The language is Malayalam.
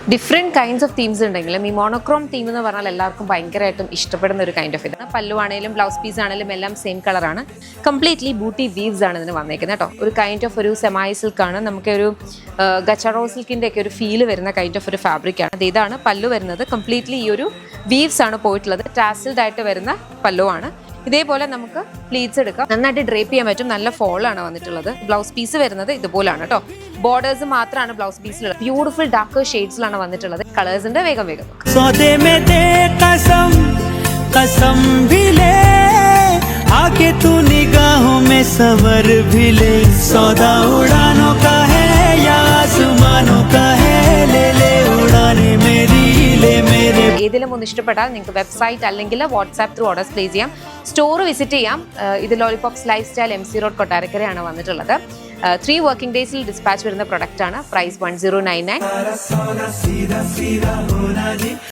ഡിഫറെൻറ്റ് കൈൻഡ്സ് ഓഫ് തീംസ് ഉണ്ടെങ്കിലും ഈ മോണോക്രോം തീം എന്ന് പറഞ്ഞാൽ എല്ലാവർക്കും ഭയങ്കരമായിട്ടും ഇഷ്ടപ്പെടുന്ന ഒരു കൈൻഡ് ഓഫ് ഇതാണ്. പല്ലുവാണേലും ബ്ലൗസ് പീസ് ആണെങ്കിലും എല്ലാം സെയിം കളറാണ്. കംപ്ലീറ്റ്ലി ബൂട്ടി വീവ്സ് ആണ് ഇതിന് വന്നേക്കുന്നത് കേട്ടോ. ഒരു കൈൻഡ് ഓഫ് ഒരു സെമായി സിൽക്കാണ്, നമുക്കൊരു ഗച്ചറോ സിൽക്കിൻ്റെ ഒക്കെ ഒരു ഫീല് വരുന്ന കൈൻഡ് ഓഫ് ഒരു ഫാബ്രിക്കാണ്. അത് ഇതാണ് പല്ലു വരുന്നത്. കംപ്ലീറ്റ്ലി ഈ ഒരു വീവ്സ് ആണ് പോയിട്ടുള്ളത്. ടാസിൽഡ് ആയിട്ട് വരുന്ന പല്ലുവാണ്. ഇതേപോലെ നമുക്ക് പ്ലീറ്റ്സ് എടുക്കാം, നന്നായിട്ട് ഡ്രേപ്പ് ചെയ്യാൻ പറ്റും. നല്ല ഫോളാണ് വന്നിട്ടുള്ളത്. ബ്ലൗസ് പീസ് വരുന്നത് ഇതുപോലാണ് കേട്ടോ. ബോർഡേഴ്സ് മാത്രമാണ് ബ്ലൗസ് പീസിലുള്ളത്. ബ്യൂട്ടിഫുൾ ഡാർക്ക് ഷെയ്ഡ്സിലാണ് വന്നിട്ടുള്ളത്. കളേഴ്സിന്റെ വേഗം ഏതിലും ഒന്ന് ഇഷ്ടപ്പെട്ടാൽ നിങ്ങൾക്ക് വെബ്സൈറ്റ് അല്ലെങ്കിൽ വാട്സാപ്പ് ത്രൂ ഓർഡേഴ്സ് പ്ലേസ് ചെയ്യാം. സ്റ്റോർ വിസിറ്റ് ചെയ്യാം. ഇത് Lollipops Lifestyle MC road കൊട്ടാരക്കരയാണ് വന്നിട്ടുള്ളത്. 3 വർക്കിംഗ് ഡേയ്സിൽ ഡിസ്പാച്ച് വരുന്ന പ്രൊഡക്റ്റ് ആണ്. പ്രൈസ് 1099.